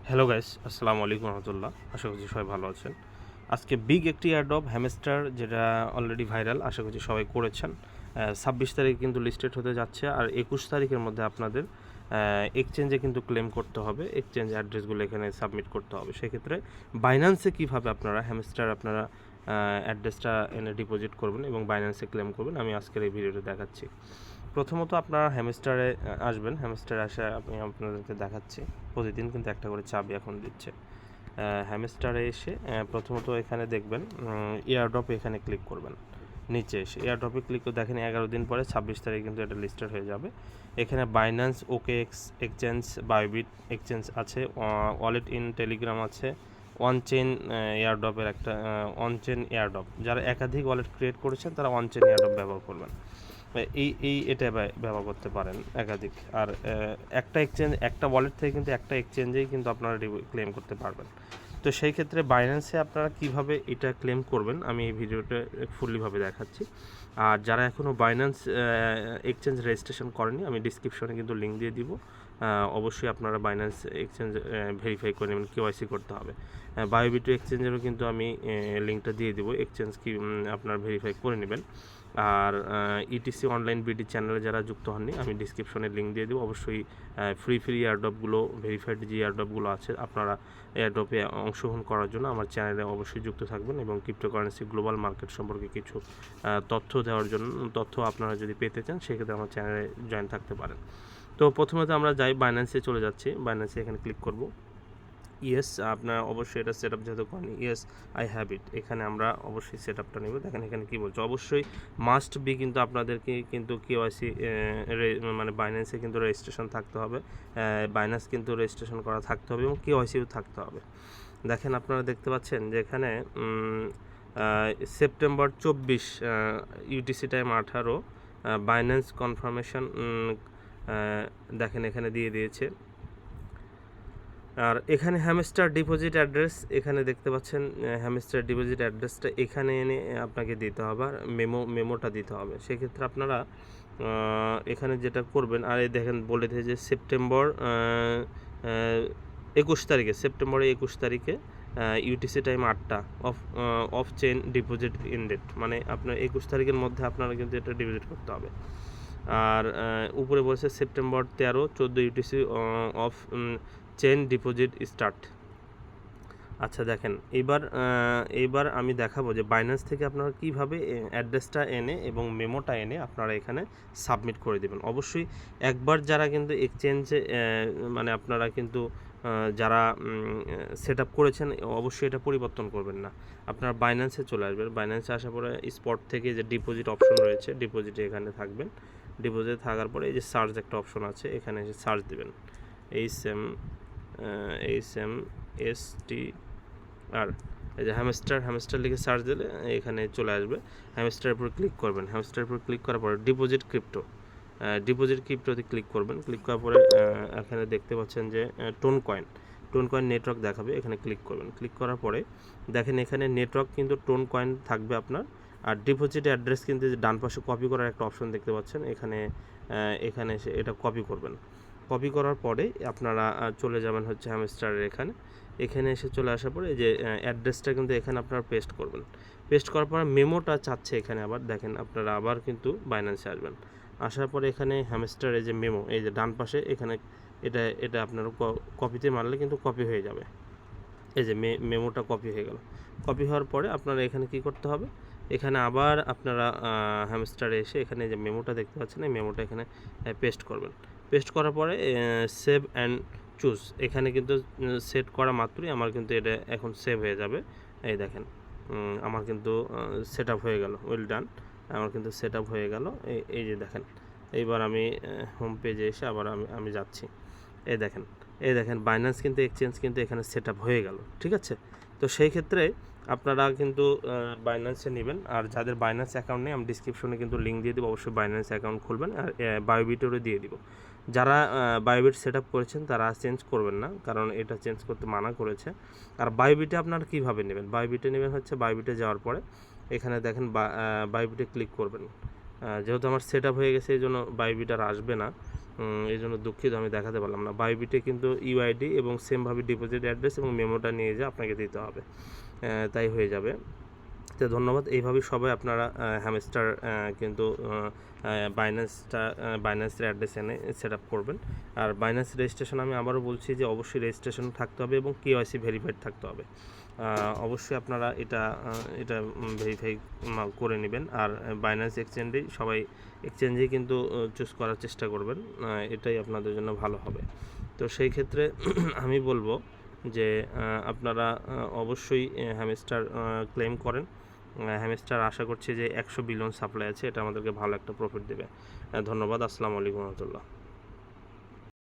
Hello guys, আসসালামু আলাইকুম রহমতুল্লাহ। আশা করছি সবাই ভালো আছেন। আজকে বিগ একটি এয়ারড্রপ হ্যামস্টার, যেটা অলরেডি ভাইরাল, আশা করছি সবাই করেছেন। 26 তারিখ কিন্তু লিস্টেড হতে যাচ্ছে, আর 21 তারিখের মধ্যে আপনাদের এক্সচেঞ্জে কিন্তু ক্লেম করতে হবে। এক্সচেঞ্জ অ্যাড্রেসগুলো এখানে সাবমিট করতে হবে। সেক্ষেত্রে বাইন্যান্সে কীভাবে আপনারা হ্যামস্টার অ্যাড্রেসটা এনে ডিপোজিট করবেন এবং বাইন্যান্সে ক্লেম করবেন, আমি আজকের এই ভিডিওতে দেখাচ্ছি। প্রথমত আপনারা হ্যামস্টারে আসবেন। হ্যামস্টারে আসে আমি আপনাদেরকে দেখাচ্ছি। প্রতিদিন কিন্তু একটা করে চাবি এখন দিচ্ছে। হ্যামস্টারে এসে প্রথমত এখানে দেখবেন এয়ারড্রপে এখানে ক্লিক করবেন। নিচে এসে এয়ারড্রপে ক্লিক করে দেখেন 11 দিন পরে 26 তারিখ কিন্তু এটা লিস্টেড হয়ে যাবে। এখানে Binance, OKX exchange, Bybit exchange আছে, ওয়ালেট ইন টেলিগ্রাম আছে, ওয়ান চেইন এয়ারড্রপের একটা চেইন এয়ারড্রপ। যারা একাধিক ওয়ালেট ক্রিয়েট করেছেন তারা ওয়ান চেইন এয়ারড্রপ ব্যবহার করবেন। এটা ব্যবহার করতে পারেন একাধিক। আর একটা এক্সচেঞ্জ, একটা ওয়ালেট থেকে কিন্তু একটা এক্সচেঞ্জেই কিন্তু আপনারা ক্লেম করতে পারবেন। তো সেই ক্ষেত্রে বাইন্যান্সে আপনারা কিভাবে এটা ক্লেম করবেন আমি এই ভিডিওটা ফুললিভাবে দেখাচ্ছি। আর যারা এখনও বাইন্যান্স এক্সচেঞ্জ রেজিস্ট্রেশন করেনি, আমি ডিসক্রিপশনে কিন্তু লিঙ্ক দিয়ে দিব। অবশ্যই আপনারা বাইন্যান্স এক্সচেঞ্জ ভেরিফাই করে নেবেন, কেওয়াইসি করতে হবে। বায়োবিটো এক্সচেঞ্জেরও কিন্তু আমি লিঙ্কটা দিয়ে দিব, এক্সচেঞ্জ কি আপনারা ভেরিফাই করে নেবেন। আর ইটিসি অনলাইন বিডি চ্যানেলে যারা যুক্ত হননি, আমি ডিসক্রিপশনে লিঙ্ক দিয়ে দেবো। অবশ্যই ফ্রি এয়ারড্রপগুলো, ভেরিফাইড যে এয়ারড্রপগুলো আছে, আপনারা এয়ারড্রপে অংশগ্রহণ করার জন্য আমার চ্যানেলে অবশ্যই যুক্ত থাকবেন এবং ক্রিপ্টোকারেন্সি গ্লোবাল মার্কেট সম্পর্কে কিছু তথ্য দেওয়ার জন্য, তথ্য আপনারা যদি পেতে চান সেক্ষেত্রে আমার চ্যানেলে জয়েন থাকতে পারেন। তো প্রথমত আমরা যাই, বাইন্যান্সে চলে যাচ্ছি। বাইন্যান্সে এখানে ক্লিক করব। ইয়েস, আপনার অবশ্যই এটা সেট আপ যেহেতু করেন, ইয়েস আই হ্যাভ ইট। এখানে আমরা অবশ্যই সেট আপটা নেব। দেখেন এখানে কী বলছে, অবশ্যই মাস্ট বি কিন্তু আপনাদেরকে কিন্তু কেওয়াইসি মানে বাইন্যান্সে কিন্তু রেজিস্ট্রেশন থাকতে হবে। বাইন্যান্স কিন্তু রেজিস্ট্রেশন করা থাকতে হবে এবং কেওয়াইসিও থাকতে হবে। দেখেন আপনারা দেখতে পাচ্ছেন যে এখানে September 24 UTC time 18 Binance confirmation দেখেন এখানে দিয়ে দিয়েছে। আর এখানে হ্যামস্টার ডিপোজিট অ্যাড্রেস এখানে দেখতে পাচ্ছেন, হ্যামস্টার ডিপোজিট অ্যাড্রেসটা এখানে এনে আপনাকে দিতে হবে, আর মেমোটা দিতে হবে। সেক্ষেত্রে আপনারা এখানে যেটা করবেন, আর এই দেখেন বলে দিয়েছে যে সেপ্টেম্বর 21 তারিখে, সেপ্টেম্বরের 21 তারিখে ইউটিসি টাইম 8টা অফ চেইন ডিপোজিট ইনডেট, মানে আপনার 21 তারিখের মধ্যে আপনারা কিন্তু এটা ডিপোজিট করতে হবে। আর উপরে বলছে September 13-14 UTC of chain deposit start. আচ্ছা দেখেন, এইবার আমি দেখাবো যে বাইন্যান্স থেকে আপনারা কীভাবে অ্যাড্রেসটা এনে এবং মেমোটা এনে আপনারা এখানে সাবমিট করে দেবেন। অবশ্যই একবার যারা কিন্তু এক্সচেঞ্জে মানে আপনারা কিন্তু যারা সেট আপ করেছেন, অবশ্যই এটা পরিবর্তন করবেন না। আপনারা বাইন্যান্সে চলে আসবেন। বাইন্যান্সে আসার পরে স্পট থেকে যে ডিপোজিট অপশন রয়েছে, ডিপোজিটে এখানে থাকবেন। ডিপোজিটে থাকার পরে এই যে সার্চ একটা অপশন আছে, এখানে এসে সার্চ দেবেন HMST আর এই যে হ্যামস্টার লিখে সার্চ দিলে এখানে চলে আসবে। হ্যামস্টারের উপর ক্লিক করবেন। হ্যামস্টারের উপর ক্লিক করার পরে ডিপোজিট ক্রিপ্টোতে ক্লিক করবেন। ক্লিক করার পরে এখানে দেখতে পাচ্ছেন যে টোন কয়েন নেটওয়ার্ক দেখাবে, এখানে ক্লিক করবেন। ক্লিক করার পরে দেখেন এখানে নেটওয়ার্ক কিন্তু টোন কয়েন থাকবে আপনার। আর ডিপোজিট অ্যাড্রেস কিন্তু ডান পাশে কপি করার একটা অপশন দেখতে পাচ্ছেন, এখানে এসে এটা কপি করবেন। কপি করার পরে আপনারা চলে যাবেন হচ্ছে হ্যামস্টারের এখানে এসে চলে আসার পরে এই যে অ্যাড্রেসটা কিন্তু এখানে আপনারা পেস্ট করবেন। পেস্ট করার পরে মেমোটা চাচ্ছে এখানে, আবার দেখেন আপনারা আবার কিন্তু বাইন্যান্সে আসবেন। আসার পরে এখানে হ্যামস্টারের যে মেমো, এই যে ডান পাশে এখানে এটা আপনারা কপিতে মারলে কিন্তু কপি হয়ে যাবে। এই যে মেমোটা কপি হয়ে গেল। কপি হওয়ার পরে আপনারা এখানে কি করতে হবে, এখানে আবার আপনারা হ্যামস্টারে এসে এখানে যে মেমোটা দেখতে পাচ্ছেন, এই মেমোটা এখানে পেস্ট করবেন। পেস্ট করার পরে সেভ অ্যান্ড চুজ, এখানে কিন্তু সেট করা মাত্রই আমার কিন্তু এটা এখন সেভ হয়ে যাবে। এই দেখেন আমার কিন্তু সেট আপ হয়ে গেল, ওয়েল ডান, আমার কিন্তু সেট আপ হয়ে গেল। এই যে দেখেন, এইবার আমি হোম পেজে এসে আবার আমি যাচ্ছি। এই দেখেন বাইন্যান্স কিন্তু এক্সচেঞ্জ কিন্তু এখানে সেট আপ হয়ে গেল। ঠিক আছে, তো সেই ক্ষেত্রে আপনারা কিন্তু বাইন্যান্সে নেবেন। আর যাদের বাইন্যান্স অ্যাকাউন্ট নেই, আমি ডিসক্রিপশনে কিন্তু লিঙ্ক দিয়ে দেবো, অবশ্যই বাইন্যান্স অ্যাকাউন্ট খুলবেন। আর বায়োবিটেরও দিয়ে দিব। যারা বায়োবিট সেট আপ করেছেন তারা চেঞ্জ করবেন না, কারণ এটা চেঞ্জ করতে মানা করেছে। আর বায়োবিটে আপনারা কীভাবে নেবেন, বায়োবিটে নেবেন হচ্ছে বায়োবিটে যাওয়ার পরে এখানে দেখেন বায়োবিটে ক্লিক করবেন। যেহেতু আমার সেট আপ হয়ে গেছে এই জন্য বায়োবিট আর আসবে না। এই জন্য দুঃখিত, আমি দেখাতে পারলাম না। বাইবিটে কিন্তু ইউআইডি এবং সেমভাবে ডিপোজিট অ্যাড্রেস এবং মেমোটা নিয়ে যেয়ে আপনাকে দিতে হবে, তাই হয়ে যাবে। তো ধন্যবাদ। এইভাবেই সবাই আপনারা হ্যামস্টার কিন্তু বাইন্যান্সের অ্যাড্রেস এনে সেট আপ করবেন। আর বাইন্যান্স রেজিস্ট্রেশন আমি আবারও বলছি যে অবশ্যই রেজিস্ট্রেশন থাকতে হবে এবং কেওয়াইসি ভেরিফাইড থাকতে হবে। অবশ্যই আপনারা এটা ভেরিফাই করে নেবেন। আর বাইন্যান্স এক্সচেঞ্জেই কিন্তু চুজ করার চেষ্টা করবেন, এটাই আপনাদের জন্য ভালো হবে। তো সেই ক্ষেত্রে আমি বলবো যে আপনারা অবশ্যই হ্যামস্টার ক্লেম করেন। হ্যামস্টার আশা করছি যে 100 বিলিয়ন সাপ্লাই আছে, এটা আমাদেরকে ভালো একটা প্রফিট দেবে। ধন্যবাদ। আসসালামু আলাইকুম রহমতুল্লাহ।